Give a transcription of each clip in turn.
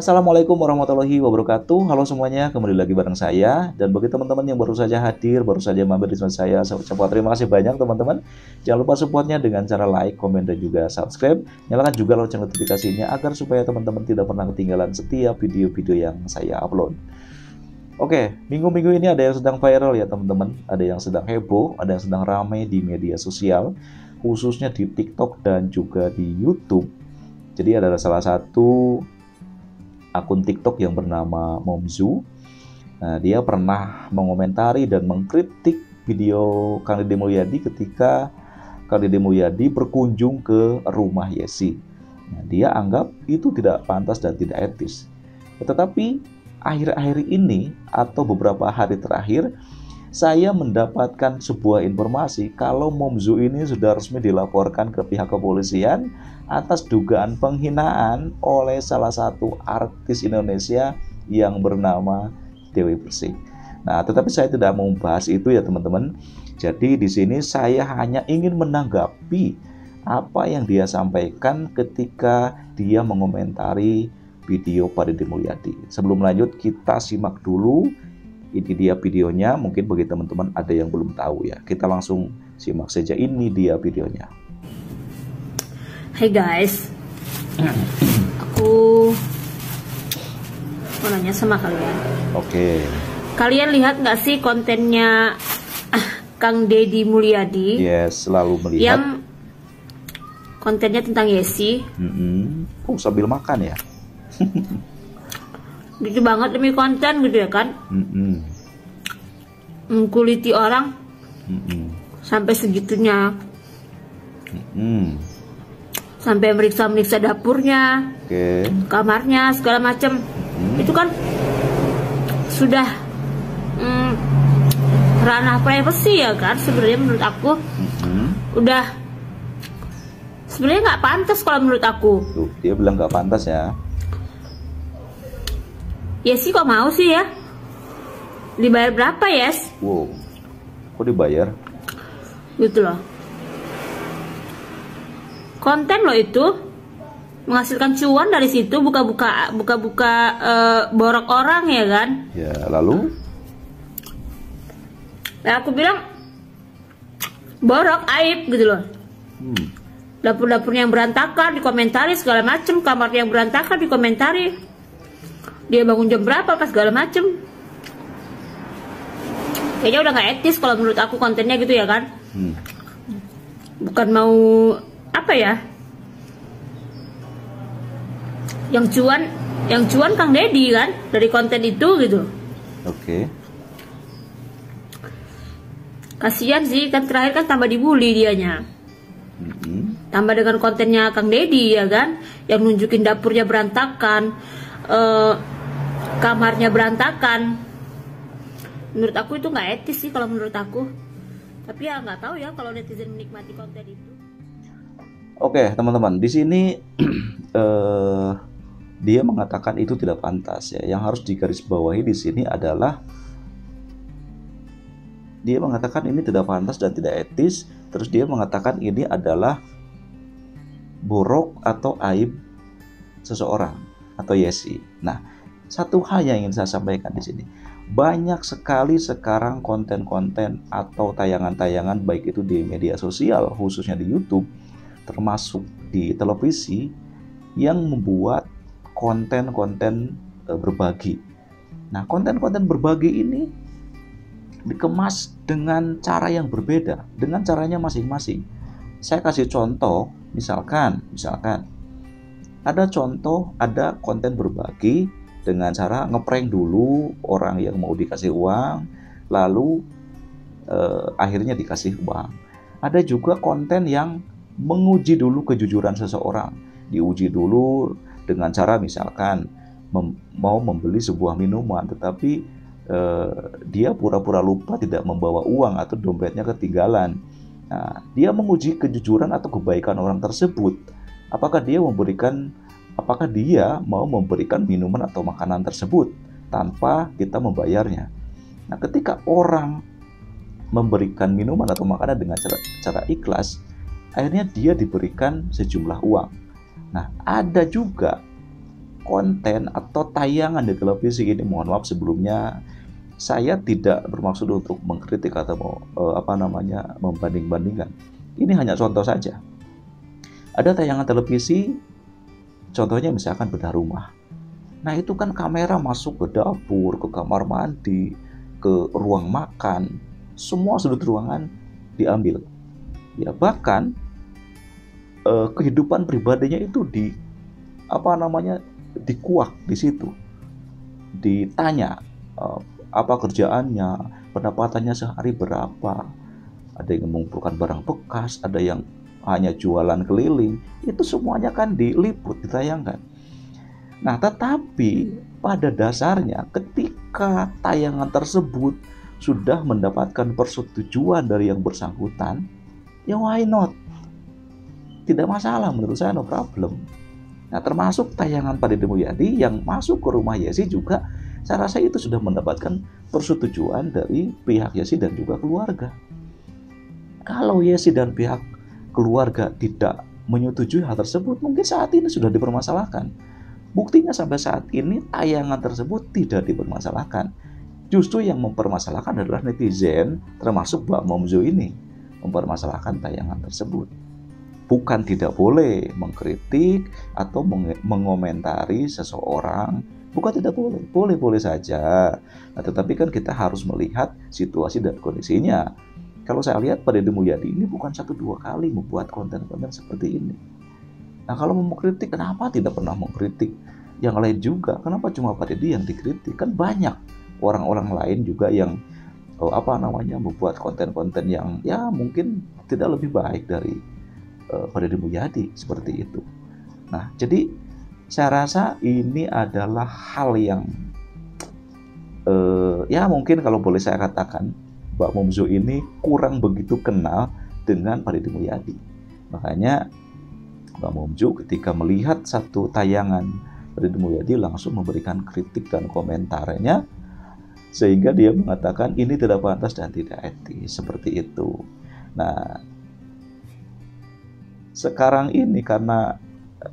Assalamualaikum warahmatullahi wabarakatuh. Halo semuanya, kembali lagi bareng saya. Dan bagi teman-teman yang baru saja hadir, baru saja mampir di channel saya ucapkan terima kasih banyak teman-teman. Jangan lupa supportnya dengan cara like, komen, dan juga subscribe. Nyalakan juga lonceng notifikasinya agar supaya teman-teman tidak pernah ketinggalan setiap video-video yang saya upload. Oke, minggu-minggu ini ada yang sedang viral ya teman-teman. Ada yang sedang heboh, ada yang sedang ramai di media sosial, khususnya di TikTok dan juga di YouTube. Jadi ada salah satu akun TikTok yang bernama Momzu. Nah, dia pernah mengomentari dan mengkritik video Kang Deddy Mulyadi ketika Kang Deddy Mulyadi berkunjung ke rumah Yesi. Nah, dia anggap itu tidak pantas dan tidak etis. Tetapi akhir-akhir ini atau beberapa hari terakhir, saya mendapatkan sebuah informasi kalau Momzu ini sudah resmi dilaporkan ke pihak kepolisian atas dugaan penghinaan oleh salah satu artis Indonesia yang bernama Dewi Persik. Nah, tetapi saya tidak mau membahas itu ya teman-teman. Jadi di sini saya hanya ingin menanggapi apa yang dia sampaikan ketika dia mengomentari video Pak Deddy Mulyadi. Sebelum lanjut, kita simak dulu. Ini dia videonya, mungkin bagi teman-teman ada yang belum tahu ya. Kita langsung simak saja, ini dia videonya. Hai guys, aku mau nanya sama kalian. Oke. Kalian lihat nggak sih kontennya Kang Deddy Mulyadi? Yes, selalu melihat. Yang kontennya tentang Yesi. Oh, sambil makan ya? Gitu banget demi konten gitu ya kan? Mengkuliti orang sampai segitunya. Sampai meriksa dapurnya, kamarnya, segala macam. Itu kan sudah ranah privacy ya kan? Sebenarnya menurut aku udah sebenarnya nggak pantas kalau menurut aku. Tuh, dia bilang nggak pantas ya. Yesi kok mau sih ya? Dibayar berapa, Yes? Wow, kok dibayar? Gitu loh. Konten lo itu menghasilkan cuan dari situ, buka-buka borok orang ya kan? Ya, lalu? Nah, aku bilang borok aib gitu loh. Dapur-dapurnya yang berantakan dikomentari segala macem, kamarnya yang berantakan dikomentari. Dia bangun jam berapa pas segala macem. Kayaknya udah gak etis kalau menurut aku kontennya gitu ya kan. Bukan mau apa ya, yang cuan Kang Deddy kan dari konten itu gitu. Oke. Kasian sih kan, terakhir kan tambah dibully dianya. Tambah dengan kontennya Kang Deddy ya kan, yang nunjukin dapurnya berantakan, kamarnya berantakan. Menurut aku itu nggak etis sih kalau menurut aku. Tapi ya nggak tahu ya kalau netizen menikmati konten itu. Oke teman-teman, di sini dia mengatakan itu tidak pantas ya. Yang harus digarisbawahi di sini adalah dia mengatakan ini tidak pantas dan tidak etis. Terus dia mengatakan ini adalah borok atau aib seseorang atau Yesi. Nah, satu hal yang ingin saya sampaikan di sini, banyak sekali sekarang konten-konten atau tayangan-tayangan baik itu di media sosial, khususnya di YouTube, termasuk di televisi, yang membuat konten-konten berbagi. Nah, konten-konten berbagi ini dikemas dengan cara yang berbeda, dengan caranya masing-masing. Saya kasih contoh, misalkan ada konten berbagi dengan cara ngeprank dulu orang yang mau dikasih uang, lalu akhirnya dikasih uang. Ada juga konten yang menguji dulu kejujuran seseorang, diuji dulu dengan cara misalkan mau membeli sebuah minuman, tetapi dia pura-pura lupa tidak membawa uang atau dompetnya ketinggalan. Nah, dia menguji kejujuran atau kebaikan orang tersebut. Apakah dia mau memberikan minuman atau makanan tersebut tanpa kita membayarnya. Nah, ketika orang memberikan minuman atau makanan dengan cara ikhlas, akhirnya dia diberikan sejumlah uang. Nah, ada juga konten atau tayangan di televisi ini, mohon maaf sebelumnya, saya tidak bermaksud untuk mengkritik atau membanding-bandingkan. Ini hanya contoh saja. Ada tayangan televisi, contohnya misalkan bedah rumah. Nah itu kan kamera masuk ke dapur, ke kamar mandi, ke ruang makan, semua sudut ruangan diambil. Ya bahkan kehidupan pribadinya itu dikuak di situ, ditanya apa kerjaannya, pendapatannya sehari berapa, ada yang mengumpulkan barang bekas, ada yang hanya jualan keliling, itu semuanya kan diliput, ditayangkan. Nah tetapi pada dasarnya ketika tayangan tersebut sudah mendapatkan persetujuan dari yang bersangkutan, ya why not? Tidak masalah menurut saya, no problem. Nah termasuk tayangan Pak Deddy Mulyadi yang masuk ke rumah Yesi juga, saya rasa itu sudah mendapatkan persetujuan dari pihak Yesi dan juga keluarga. Kalau Yesi dan pihak keluarga tidak menyetujui hal tersebut, mungkin saat ini sudah dipermasalahkan. Buktinya sampai saat ini tayangan tersebut tidak dipermasalahkan. Justru yang mempermasalahkan adalah netizen, termasuk Mbak Momzo ini, mempermasalahkan tayangan tersebut. Bukan tidak boleh mengkritik atau mengomentari seseorang, bukan tidak boleh, boleh-boleh saja. Nah, tetapi kan kita harus melihat situasi dan kondisinya. Kalau saya lihat Pak Deddy Mulyadi ini bukan 1-2 kali membuat konten-konten seperti ini. Nah kalau mau mengkritik, kenapa tidak pernah mengkritik yang lain juga? Kenapa cuma Pak Deddy yang dikritik? Kan banyak orang-orang lain juga yang membuat konten-konten yang ya mungkin tidak lebih baik dari Pak Deddy Mulyadi, seperti itu. Nah jadi saya rasa ini adalah hal yang ya mungkin kalau boleh saya katakan, Mbak Momzo ini kurang begitu kenal dengan Pak Deddy Mulyadi. Makanya Mbak Momzo ketika melihat satu tayangan Pak Deddy Mulyadi langsung memberikan kritik dan komentarnya, sehingga dia mengatakan ini tidak pantas dan tidak etis, seperti itu. Nah sekarang ini, karena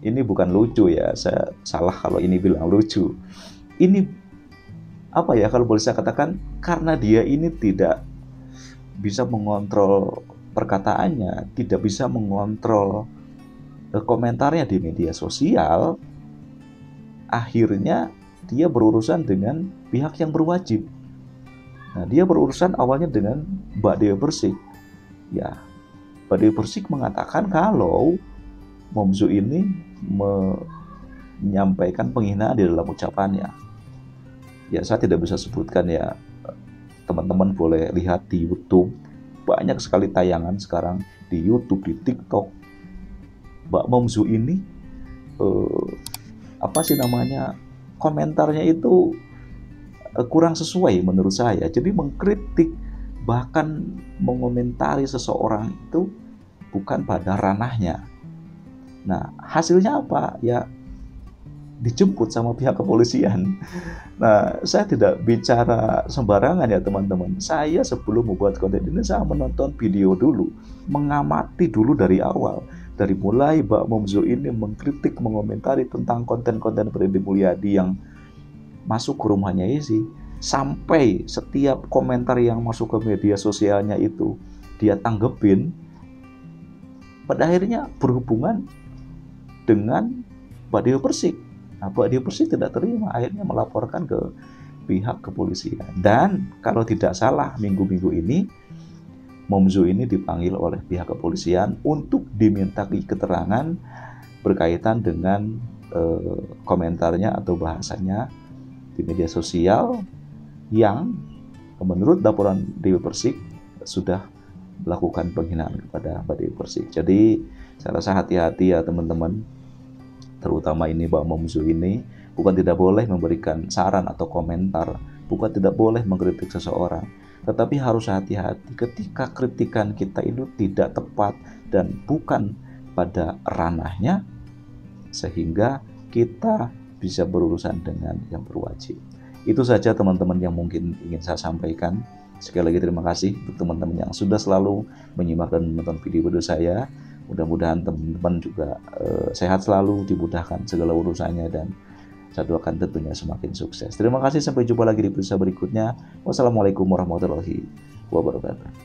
ini bukan lucu ya, saya salah kalau ini bilang lucu. Ini kalau boleh saya katakan, karena dia ini tidak bisa mengontrol perkataannya, tidak bisa mengontrol komentarnya di media sosial, akhirnya dia berurusan dengan pihak yang berwajib. Nah, dia berurusan awalnya dengan Mbak Dewi Persik. Ya, Mbak Dewi Persik mengatakan kalau Momzo ini menyampaikan penghinaan di dalam ucapannya. Ya, saya tidak bisa sebutkan ya. Teman-teman boleh lihat di YouTube, banyak sekali tayangan sekarang di YouTube, di TikTok. Mbak Momzo ini komentarnya itu kurang sesuai menurut saya. Jadi mengkritik, bahkan mengomentari seseorang itu bukan pada ranahnya. Nah hasilnya apa? Ya dijemput sama pihak kepolisian. Nah, saya tidak bicara sembarangan ya teman-teman. Saya sebelum membuat konten ini, saya menonton video dulu, mengamati dulu dari awal. Dari mulai Mbak Momzo ini mengkritik, mengomentari tentang konten-konten Pak Deddy Mulyadi yang masuk ke rumahnya Yesi, sampai setiap komentar yang masuk ke media sosialnya itu dia tanggepin, pada akhirnya berhubungan dengan Mbak Dewi Persik. Nah, Mbak Dewi Persik tidak terima, akhirnya melaporkan ke pihak kepolisian. Dan kalau tidak salah, minggu-minggu ini Momzo ini dipanggil oleh pihak kepolisian untuk dimintai keterangan berkaitan dengan komentarnya atau bahasanya di media sosial yang menurut laporan Dewi Persik sudah melakukan penghinaan kepada Mbak Dewi Persik. Jadi saya rasa hati-hati ya teman-teman, terutama ini Mbak Momzo ini, bukan tidak boleh memberikan saran atau komentar, bukan tidak boleh mengkritik seseorang, tetapi harus hati-hati ketika kritikan kita itu tidak tepat dan bukan pada ranahnya, sehingga kita bisa berurusan dengan yang berwajib. Itu saja teman-teman yang mungkin ingin saya sampaikan. Sekali lagi terima kasih untuk teman-teman yang sudah selalu menyimak dan menonton video-video saya. Mudah-mudahan teman-teman juga sehat selalu, dimudahkan segala urusannya, dan Saya doakan tentunya semakin sukses. Terima kasih, sampai jumpa lagi di episode berikutnya. Wassalamualaikum warahmatullahi wabarakatuh.